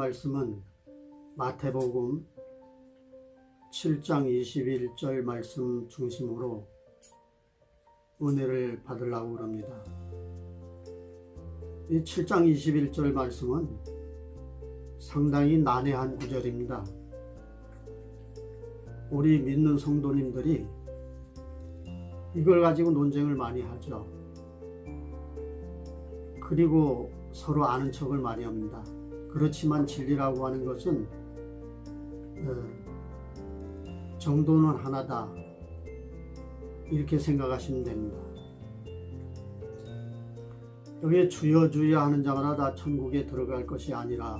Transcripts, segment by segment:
말씀은 마태복음 7장 21절 말씀 중심으로 은혜를 받으려고 합니다. 이 7장 21절 말씀은 상당히 난해한 구절입니다. 우리 믿는 성도님들이 이걸 가지고 논쟁을 많이 하죠. 그리고 서로 아는 척을 많이 합니다. 그렇지만 진리라고 하는 것은 정도는 하나다, 이렇게 생각하시면 됩니다. 여기에 주여 주여 하는 자마다 다 천국에 들어갈 것이 아니라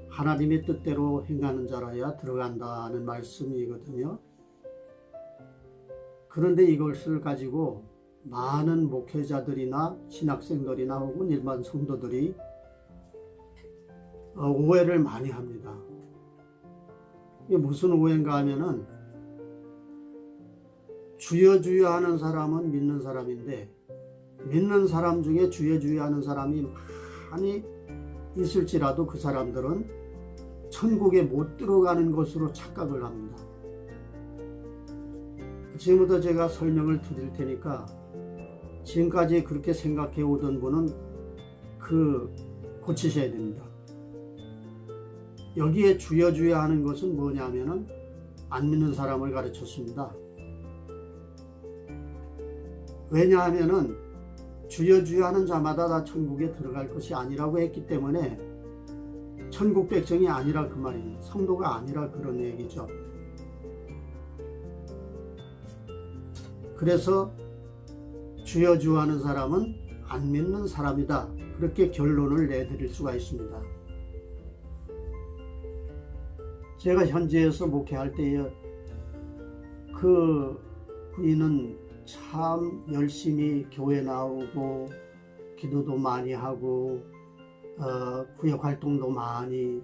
하나님의 뜻대로 행하는 자라야 들어간다는 말씀이거든요. 그런데 이것을 가지고 많은 목회자들이나 신학생들이나 혹은 일반 성도들이 오해를 많이 합니다. 이게 무슨 오해인가 하면은, 주여 주여 하는 사람은 믿는 사람인데 믿는 사람 중에 주여 주여 하는 사람이 많이 있을지라도 그 사람들은 천국에 못 들어가는 것으로 착각을 합니다. 지금부터 제가 설명을 드릴 테니까 지금까지 그렇게 생각해 오던 분은 고치셔야 됩니다. 여기에 주여 주여 하는 것은 뭐냐면은 안 믿는 사람을 가르쳤습니다. 왜냐하면은 주여 주여 하는 자마다 다 천국에 들어갈 것이 아니라고 했기 때문에 천국 백성이 아니라 그 말입니다. 성도가 아니라 그런 얘기죠. 그래서 주여 주여 하는 사람은 안 믿는 사람이다, 그렇게 결론을 내드릴 수가 있습니다. 제가 현지에서 목회할 때에 그 부인은 참 열심히 교회 나오고 기도도 많이 하고 구역 활동도 많이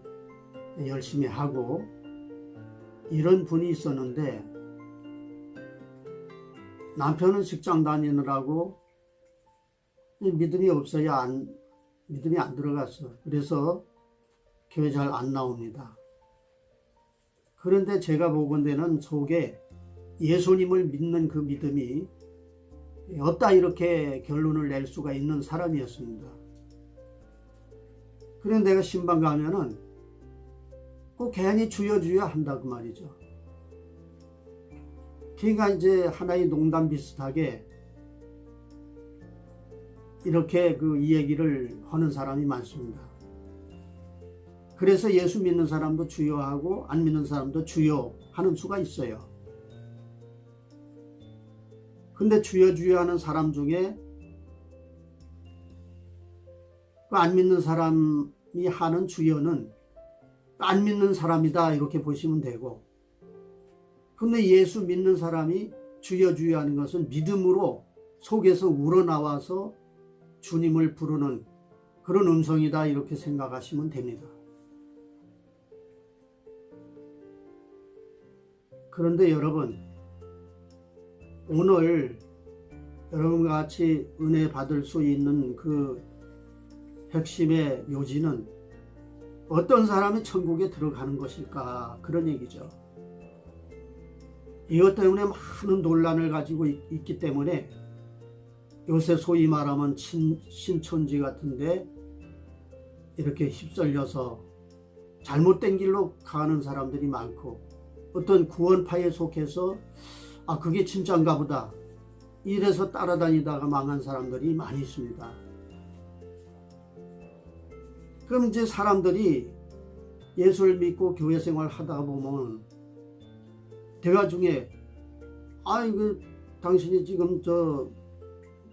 열심히 하고 이런 분이 있었는데, 남편은 직장 다니느라고 믿음이 없어야 믿음이 안 들어갔어. 그래서 교회 잘 안 나옵니다. 그런데 제가 보건대는 속에 예수님을 믿는 그 믿음이 어따 이렇게 결론을 낼 수가 있는 사람이었습니다. 그런데 내가 신방 가면은 꼭 괜히 주여 주여 한다 그 말이죠. 그러니까 이제 하나의 농담 비슷하게 이렇게 이 얘기를 하는 사람이 많습니다. 그래서 예수 믿는 사람도 주여하고 안 믿는 사람도 주여 하는 수가 있어요. 근데 주여 주여 하는 사람 중에 안 믿는 사람이 하는 주여는 안 믿는 사람이다, 이렇게 보시면 되고, 근데 예수 믿는 사람이 주여 주여 하는 것은 믿음으로 속에서 우러나와서 주님을 부르는 그런 음성이다, 이렇게 생각하시면 됩니다. 그런데 여러분, 오늘 여러분과 같이 은혜 받을 수 있는 그 핵심의 요지는 어떤 사람이 천국에 들어가는 것일까, 그런 얘기죠. 이것 때문에 많은 논란을 가지고 있기 때문에 요새 소위 말하면 신천지 같은데 이렇게 휩쓸려서 잘못된 길로 가는 사람들이 많고, 어떤 구원파에 속해서 그게 진짜인가 보다 이래서 따라다니다가 망한 사람들이 많이 있습니다. 그럼 이제 사람들이 예수를 믿고 교회 생활 하다 보면 대화 중에 당신이 지금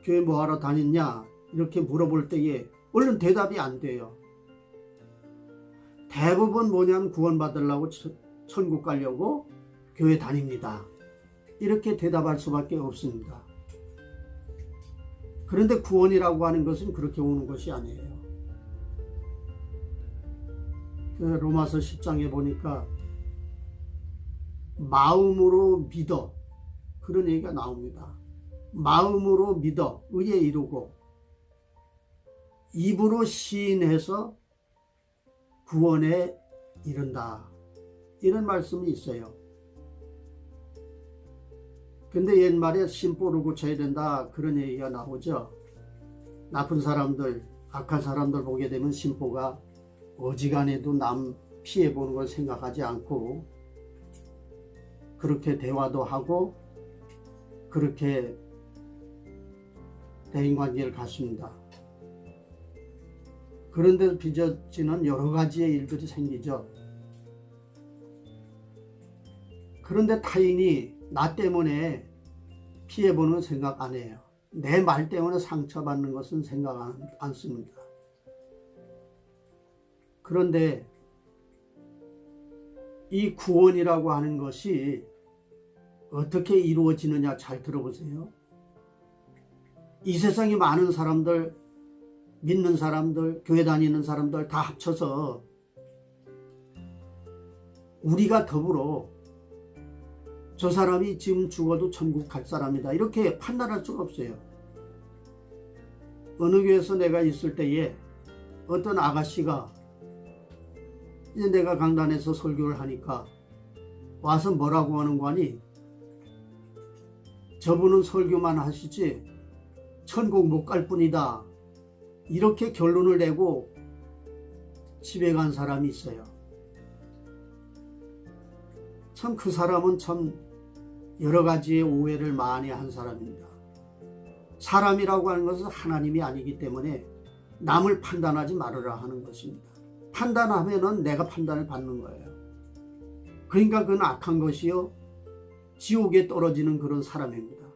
교회 뭐하러 다녔냐 이렇게 물어볼 때에 얼른 대답이 안 돼요. 대부분 뭐냐면 구원받으려고 천국 가려고 교회 다닙니다, 이렇게 대답할 수밖에 없습니다. 그런데 구원이라고 하는 것은 그렇게 오는 것이 아니에요. 로마서 10장에 보니까 마음으로 믿어, 그런 얘기가 나옵니다. 마음으로 믿어 의에 이르고 입으로 시인해서 구원에 이른다. 이런 말씀이 있어요. 근데 옛말에 심보를 고쳐야 된다 그런 얘기가 나오죠. 나쁜 사람들, 악한 사람들 보게 되면 심보가 어지간해도 남 피해보는 걸 생각하지 않고 그렇게 대화도 하고 그렇게 대인관계를 갖습니다. 그런데 빚어지는 여러 가지의 일들이 생기죠. 그런데 타인이 나 때문에 피해보는 생각 안 해요. 내 말 때문에 상처받는 것은 생각 안 씁니다. 그런데 이 구원이라고 하는 것이 어떻게 이루어지느냐 잘 들어보세요. 이 세상에 많은 사람들, 믿는 사람들, 교회 다니는 사람들 다 합쳐서 우리가 더불어 저 사람이 지금 죽어도 천국 갈 사람이다 이렇게 판단할 수가 없어요. 어느 교회에서 내가 있을 때에 어떤 아가씨가 이제 내가 강단에서 설교를 하니까 와서 뭐라고 하는 거 아니? 저분은 설교만 하시지 천국 못 갈 뿐이다. 이렇게 결론을 내고 집에 간 사람이 있어요. 참 그 사람은 참 여러 가지의 오해를 많이 한 사람입니다. 사람이라고 하는 것은 하나님이 아니기 때문에 남을 판단하지 말으라 하는 것입니다. 판단하면은 내가 판단을 받는 거예요. 그러니까 그건 악한 것이요 지옥에 떨어지는 그런 사람입니다.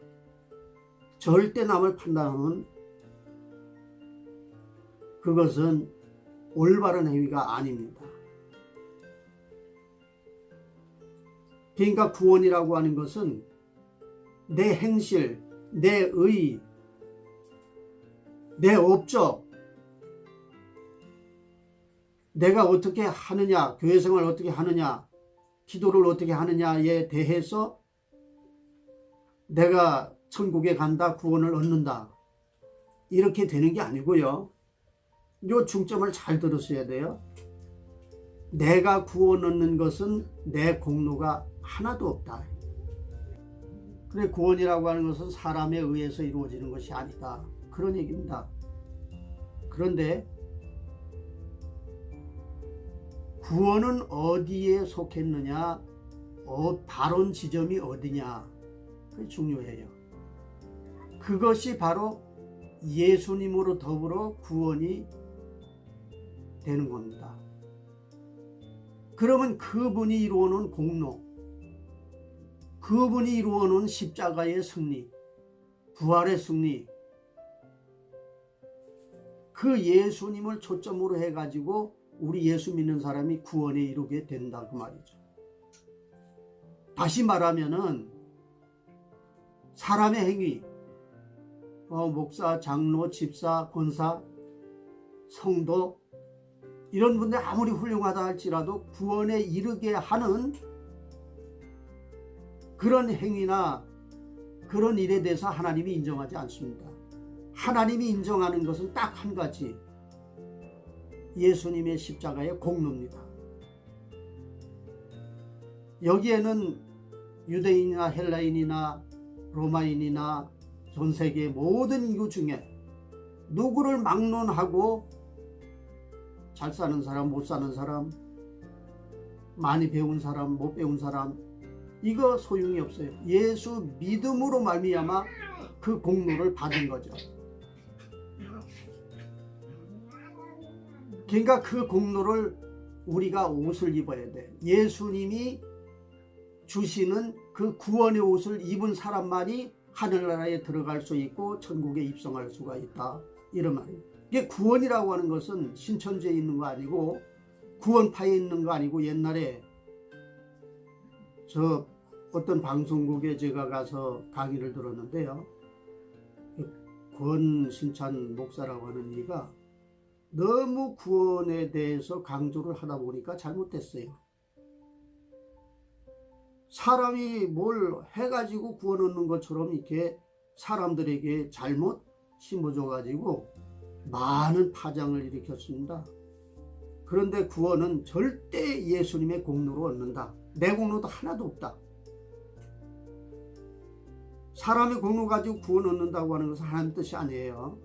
절대 남을 판단하면 그것은 올바른 행위가 아닙니다. 그러니까 구원이라고 하는 것은 내 행실, 내 의, 내 업적, 내가 어떻게 하느냐, 교회 생활을 어떻게 하느냐, 기도를 어떻게 하느냐에 대해서 내가 천국에 간다, 구원을 얻는다 이렇게 되는 게 아니고요. 이 중점을 잘 들으셔야 돼요. 내가 구원 얻는 것은 내 공로가 하나도 없다. 그래 구원이라고 하는 것은 사람에 의해서 이루어지는 것이 아니다. 그런 얘기입니다. 그런데 구원은 어디에 속했느냐, 바른 지점이 어디냐, 그게 중요해요. 그것이 바로 예수님으로 더불어 구원이 되는 겁니다. 그러면 그분이 이루어놓은 공로, 그분이 이루어놓은 십자가의 승리, 부활의 승리, 그 예수님을 초점으로 해가지고 우리 예수 믿는 사람이 구원에 이르게 된다 그 말이죠. 다시 말하면은 사람의 행위, 목사, 장로, 집사, 권사, 성도 이런 분들 아무리 훌륭하다 할지라도 구원에 이르게 하는 그런 행위나 그런 일에 대해서 하나님이 인정하지 않습니다. 하나님이 인정하는 것은 딱 한 가지, 예수님의 십자가의 공로입니다. 여기에는 유대인이나 헬라인이나 로마인이나 전 세계 모든 인구 중에 누구를 막론하고 잘 사는 사람, 못 사는 사람, 많이 배운 사람, 못 배운 사람, 이거 소용이 없어요. 예수 믿음으로 말미암아 그 공로를 받은 거죠. 그러니까 그 공로를 우리가 옷을 입어야 돼. 예수님이 주시는 그 구원의 옷을 입은 사람만이 하늘나라에 들어갈 수 있고 천국에 입성할 수가 있다. 이런 말이에요. 이게 구원이라고 하는 것은 신천지에 있는 거 아니고 구원파에 있는 거 아니고, 옛날에 저 어떤 방송국에 제가 가서 강의를 들었는데요. 권신찬 목사라고 하는 이가 너무 구원에 대해서 강조를 하다 보니까 잘못됐어요. 사람이 뭘 해가지고 구원 얻는 것처럼 이렇게 사람들에게 잘못 심어줘가지고 많은 파장을 일으켰습니다. 그런데 구원은 절대 오직 예수님의 공로로 얻는다. 내 공로도 하나도 없다. 사람의 공로 가지고 구원 얻는다고 하는 것은 하나님 뜻이 아니에요.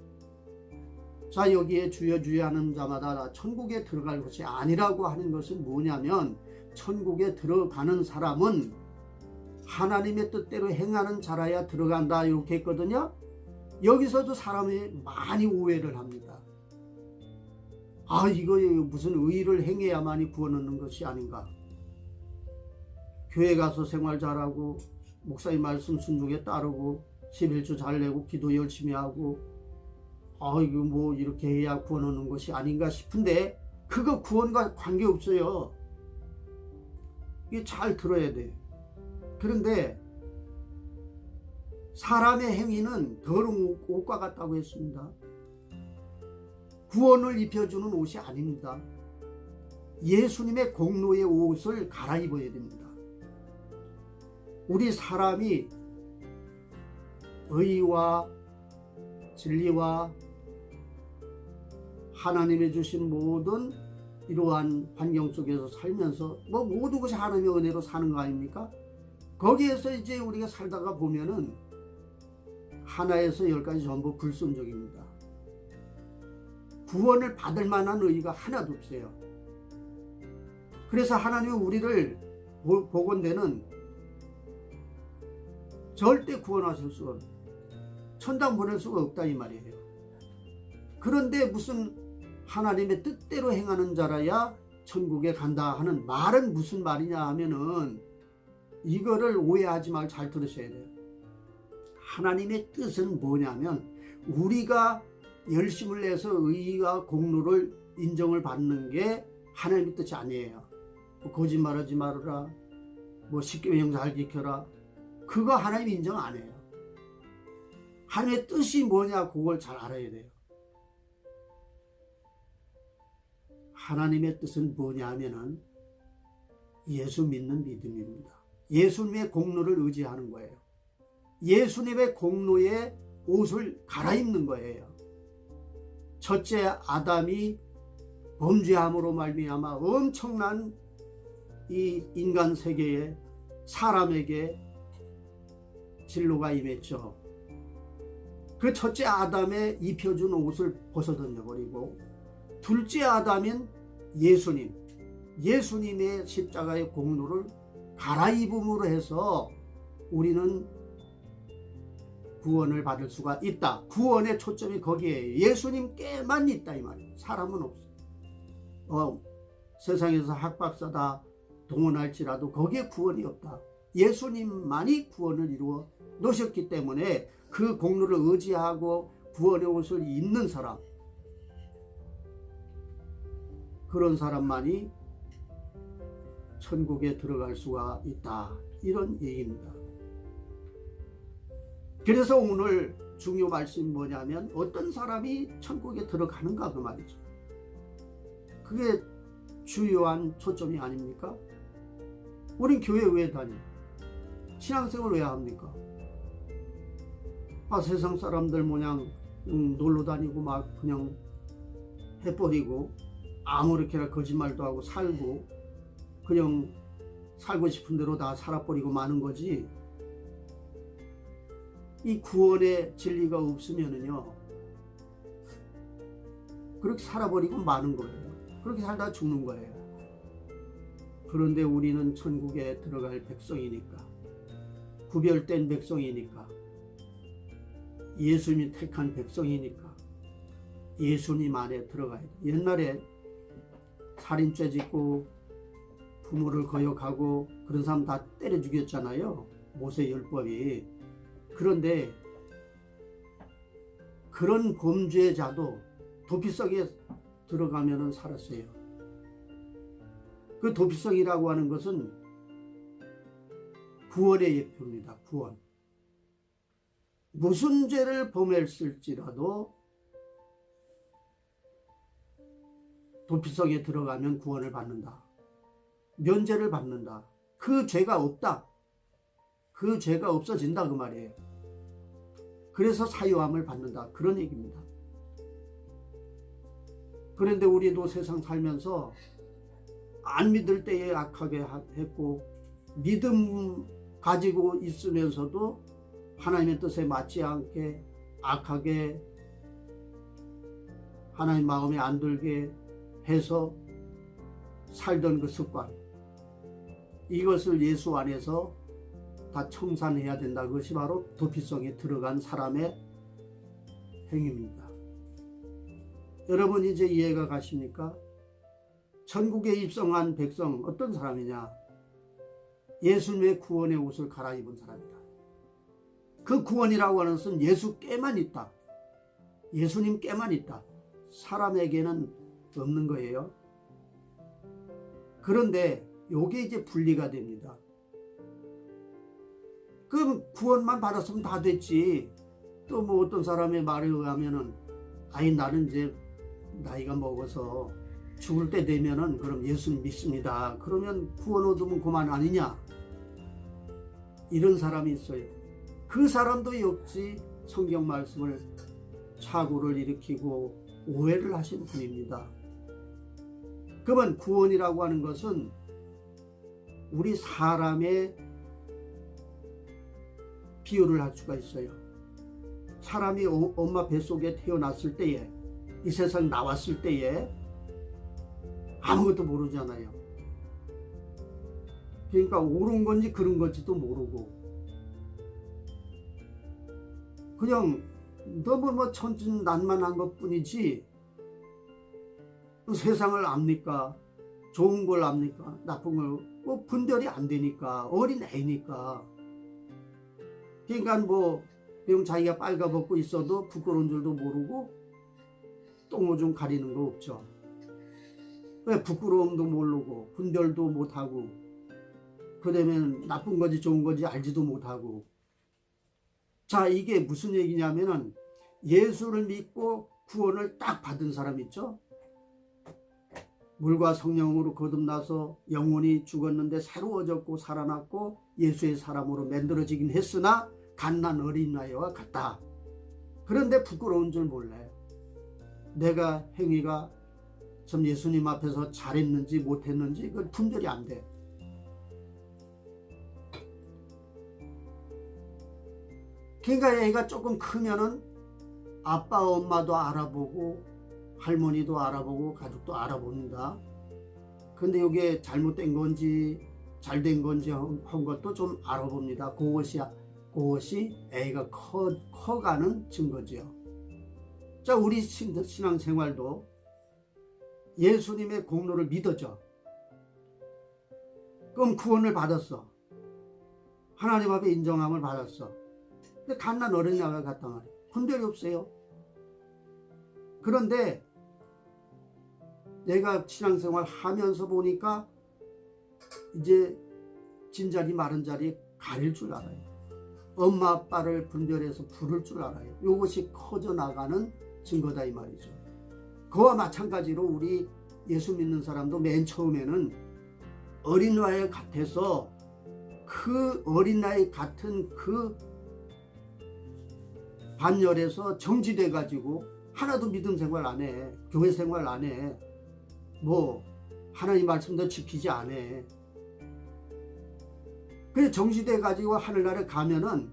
자, 여기에 주여 주여 하는 자마다 천국에 들어갈 것이 아니라고 하는 것은 뭐냐면, 천국에 들어가는 사람은 하나님의 뜻대로 행하는 자라야 들어간다, 이렇게 했거든요. 여기서도 사람이 많이 오해를 합니다. 아, 이거 무슨 의를 행해야만이 구원 얻는 것이 아닌가. 교회 가서 생활 잘하고 목사님 말씀 순종에 따르고 11조 잘 내고 기도 열심히 하고, 이거 뭐 이렇게 해야 구원 얻는 것이 아닌가 싶은데, 그거 구원과 관계없어요. 이게 잘 들어야 돼. 그런데 사람의 행위는 더러운 옷과 같다고 했습니다. 구원을 입혀주는 옷이 아닙니다. 예수님의 공로의 옷을 갈아입어야 됩니다. 우리 사람이 의와 진리와 하나님의 주신 모든 이러한 환경 속에서 살면서 모든 것이 하나님의 은혜로 사는 거 아닙니까? 거기에서 이제 우리가 살다가 보면은 하나에서 10가지 전부 불순종입니다. 구원을 받을 만한 의의가 하나도 없어요. 그래서 하나님은 우리를 복원되는 절대 구원하실 수가 없어요. 천당 보낼 수가 없다, 이 말이에요. 그런데 무슨 하나님의 뜻대로 행하는 자라야 천국에 간다 하는 말은 무슨 말이냐 하면은, 이거를 오해하지 말고 잘 들으셔야 돼요. 하나님의 뜻은 뭐냐면, 우리가 열심을 내서 의의와 공로를 인정을 받는 게 하나님의 뜻이 아니에요. 거짓말하지 말아라, 십계명 잘 지켜라, 그거 하나님 인정 안 해요. 하나님의 뜻이 뭐냐, 그걸 잘 알아야 돼요. 하나님의 뜻은 뭐냐 하면은 예수 믿는 믿음입니다. 예수님의 공로를 의지하는 거예요. 예수님의 공로에 옷을 갈아입는 거예요. 첫째 아담이 범죄함으로 말미암아 엄청난 이 인간 세계에 사람에게 진로가 임했죠. 그 첫째 아담에 입혀준 옷을 벗어던져버리고, 둘째 아담인 예수님의 십자가의 공로를 갈아입음으로 해서 우리는 구원을 받을 수가 있다. 구원의 초점이 거기에요. 예수님께만 있다, 이 말이에요. 사람은 없어. 세상에서 학박사다 동원할지라도 거기에 구원이 없다. 예수님만이 구원을 이루어 놓으셨기 때문에 그 공로를 의지하고 구원의 옷을 입는 사람, 그런 사람만이 천국에 들어갈 수가 있다, 이런 얘기입니다. 그래서 오늘 중요 말씀이 뭐냐면, 어떤 사람이 천국에 들어가는가, 그 말이죠. 그게 주요한 초점이 아닙니까? 우린 교회 왜 다녀? 신앙생활 왜 합니까? 세상 사람들 모양 놀러 다니고 막 그냥 해버리고 아무렇게나 거짓말도 하고 살고 그냥 살고 싶은 대로 다 살아버리고 마는 거지. 이 구원의 진리가 없으면은요, 그렇게 살아버리고 마는 거예요. 그렇게 살다 죽는 거예요. 그런데 우리는 천국에 들어갈 백성이니까, 구별된 백성이니까, 예수님이 택한 백성이니까 예수님 안에 들어가야 돼. 옛날에 살인죄 짓고 부모를 거역하고 그런 사람 다 때려 죽였잖아요, 모세 율법이. 그런데 그런 범죄자도 도피성에 들어가면은 살았어요. 그 도피성이라고 하는 것은 구원의 예표입니다. 구원. 무슨 죄를 범했을지라도 도피성에 들어가면 구원을 받는다. 면죄를 받는다. 그 죄가 없다. 그 죄가 없어진다, 그 말이에요. 그래서 사유함을 받는다, 그런 얘기입니다. 그런데 우리도 세상 살면서 안 믿을 때에 악하게 했고, 믿음 가지고 있으면서도 하나님의 뜻에 맞지 않게 악하게 하나님 마음에 안 들게 해서 살던 그 습관, 이것을 예수 안에서 다 청산해야 된다. 그것이 바로 도피성에 들어간 사람의 행위입니다. 여러분 이제 이해가 가십니까? 천국에 입성한 백성 어떤 사람이냐? 예수님의 구원의 옷을 갈아입은 사람이다. 그 구원이라고 하는 것은 예수께만 있다. 예수님께만 있다. 사람에게는 없는 거예요. 그런데 요게 이제 분리가 됩니다. 그럼 구원만 받았으면 다 됐지. 또 뭐 어떤 사람의 말에 의하면은 아니 나는 이제 나이가 먹어서 죽을 때 되면은 그럼 예수님 믿습니다. 그러면 구원 얻으면 그만 아니냐? 이런 사람이 있어요. 그 사람도 역시 성경 말씀을 착오를 일으키고 오해를 하신 분입니다. 그러면 구원이라고 하는 것은 우리 사람의 비유를 할 수가 있어요. 사람이 엄마 뱃속에 태어났을 때에, 이 세상 나왔을 때에 아무것도 모르잖아요. 그러니까 옳은 건지 그른 건지도 모르고 그냥 너무 뭐 천진난만한 것뿐이지 세상을 압니까? 좋은 걸 압니까? 나쁜 걸 뭐 분별이 안 되니까, 어린 애니까. 그러니까 뭐 그냥 자기가 빨가벗고 있어도 부끄러운 줄도 모르고 똥오줌 가리는 거 없죠. 왜 부끄러움도 모르고 분별도 못하고 그러면 나쁜 건지 좋은 건지 알지도 못하고. 자, 이게 무슨 얘기냐면은 예수를 믿고 구원을 딱 받은 사람 있죠. 물과 성령으로 거듭나서 영혼이 죽었는데 새로워졌고 살아났고 예수의 사람으로 만들어지긴 했으나 갓난 어린아이와 같다. 그런데 부끄러운 줄 몰라요. 내가 행위가 좀 예수님 앞에서 잘했는지 못했는지 그건 분별이 안 돼. 그러니까 애가 조금 크면은 아빠 엄마도 알아보고 할머니도 알아보고 가족도 알아봅니다. 근데 이게 잘못된 건지 잘된 건지 한 것도 좀 알아봅니다. 그것이 애가 커가는 증거지요. 자, 우리 신앙생활도 예수님의 공로를 믿어져. 그럼 구원을 받았어. 하나님 앞에 인정함을 받았어. 근데 갓난 어린아이가 같단 말이에요. 분별이 없어요. 그런데 내가 신앙생활 하면서 보니까 이제 진자리 마른 자리 가릴 줄 알아요. 엄마 아빠를 분별해서 부를 줄 알아요. 이것이 커져 나가는 증거다 이 말이죠. 그와 마찬가지로 우리 예수 믿는 사람도 맨 처음에는 어린아이 같아서 그 어린아이 같은 그 반열에서 정지돼 가지고 하나도 믿음 생활 안 해. 교회 생활 안 해. 뭐 하나님 말씀도 지키지 않아. 그래서 정지돼 가지고 하늘나라에 가면은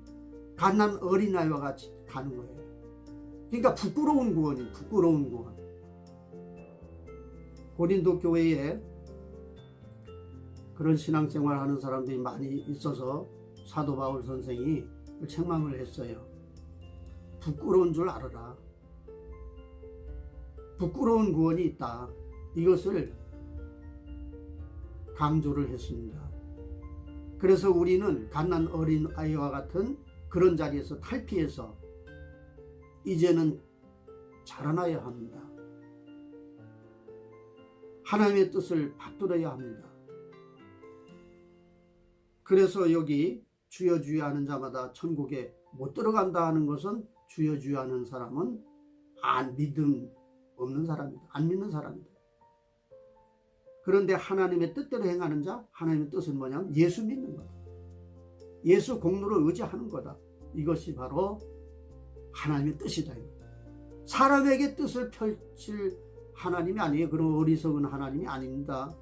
갓난 어린아이와 같이 가는 거예요. 그러니까 부끄러운 구원이 부끄러운 구원. 고린도 교회에 그런 신앙생활 하는 사람들이 많이 있어서 사도 바울 선생이 책망을 했어요. 부끄러운 줄 알아라. 부끄러운 구원이 있다. 이것을 강조를 했습니다. 그래서 우리는 갓난 어린 아이와 같은 그런 자리에서 탈피해서 이제는 자라나야 합니다. 하나님의 뜻을 받들어야 합니다. 그래서 여기 주여 주여 하는 자마다 천국에 못 들어간다 하는 것은 주여 주여 하는 사람은 믿음 없는 사람이다. 안 믿는 사람이다. 그런데 하나님의 뜻대로 행하는 자, 하나님의 뜻은 뭐냐면 예수 믿는 거다. 예수 공로를 의지하는 거다. 이것이 바로 하나님의 뜻이다. 사람에게 뜻을 펼칠 하나님이 아니에요. 그런 어리석은 하나님이 아닙니다.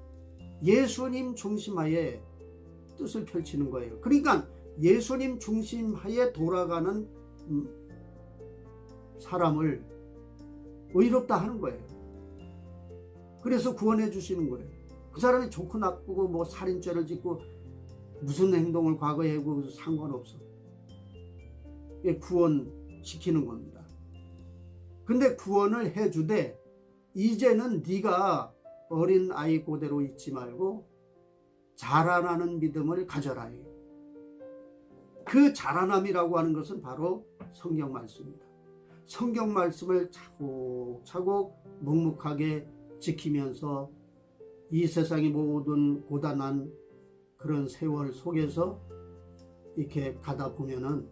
예수님 중심하에 뜻을 펼치는 거예요. 그러니까 예수님 중심하에 돌아가는 사람을 의롭다 하는 거예요. 그래서 구원해 주시는 거예요. 그 사람이 좋고 나쁘고 뭐 살인죄를 짓고 무슨 행동을 과거에 하고 상관없어. 구원시키는 겁니다. 근데 구원을 해주되 이제는 네가 어린 아이 그대로 있지 말고 자라나는 믿음을 가져라. 그 자라남이라고 하는 것은 바로 성경 말씀입니다. 성경 말씀을 차곡차곡 묵묵하게 지키면서 이 세상의 모든 고단한 그런 세월 속에서 이렇게 가다 보면은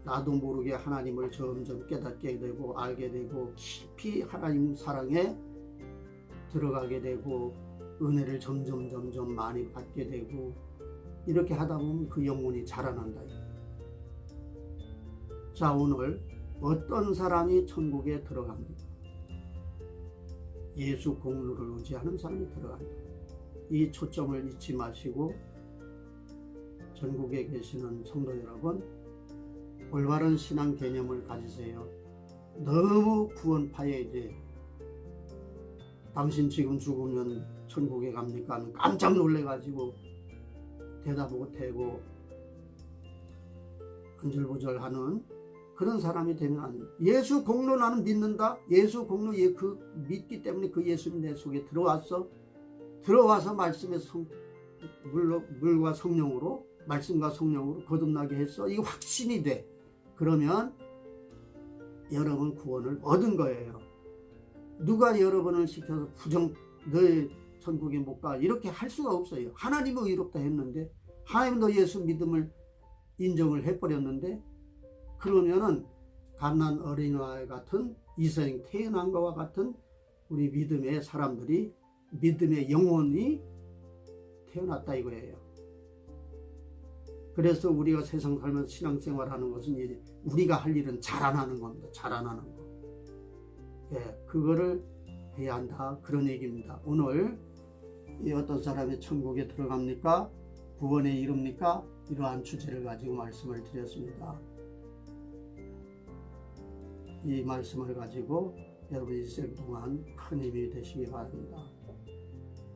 나도 모르게 하나님을 점점 깨닫게 되고 알게 되고 깊이 하나님 사랑에 들어가게 되고 은혜를 점점 많이 받게 되고 이렇게 하다 보면 그 영혼이 자라난다. 자, 오늘 어떤 사람이 천국에 들어갑니까? 예수 공로를 의지하는 사람이 들어간다. 이 초점을 잊지 마시고 전국에 계시는 성도 여러분, 올바른 신앙 개념을 가지세요. 너무 구원파에 이제 당신 지금 죽으면 천국에 갑니까? 하면 깜짝 놀래가지고 대답 못하고 안절부절하는 그런 사람이 되면 안 돼요. 예수 공로 나는 믿는다. 예수 공로 믿기 때문에 그 예수님 내 속에 들어와서 말씀의 물과 성령으로 말씀과 성령으로 거듭나게 했어. 이거 확신이 돼. 그러면 여러분 구원을 얻은 거예요. 누가 여러분을 시켜서 너의 천국에 못 가 이렇게 할 수가 없어요. 하나님은 의롭다 했는데 하나님도 예수 믿음을 인정을 해버렸는데 그러면은 갓난 어린아이 같은 이생 태어난 것과 같은 우리 믿음의 사람들이 믿음의 영혼이 태어났다 이거예요. 그래서 우리가 세상 살면서 신앙생활하는 것은 이제 우리가 할 일은 자라나는 겁니다. 자라나는 거. 예, 그거를 해야 한다. 그런 얘기입니다. 오늘 어떤 사람이 천국에 들어갑니까? 구원에 이릅니까? 이러한 주제를 가지고 말씀을 드렸습니다. 이 말씀을 가지고 여러분 일생 동안 큰 힘이 되시기 바랍니다.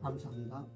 감사합니다.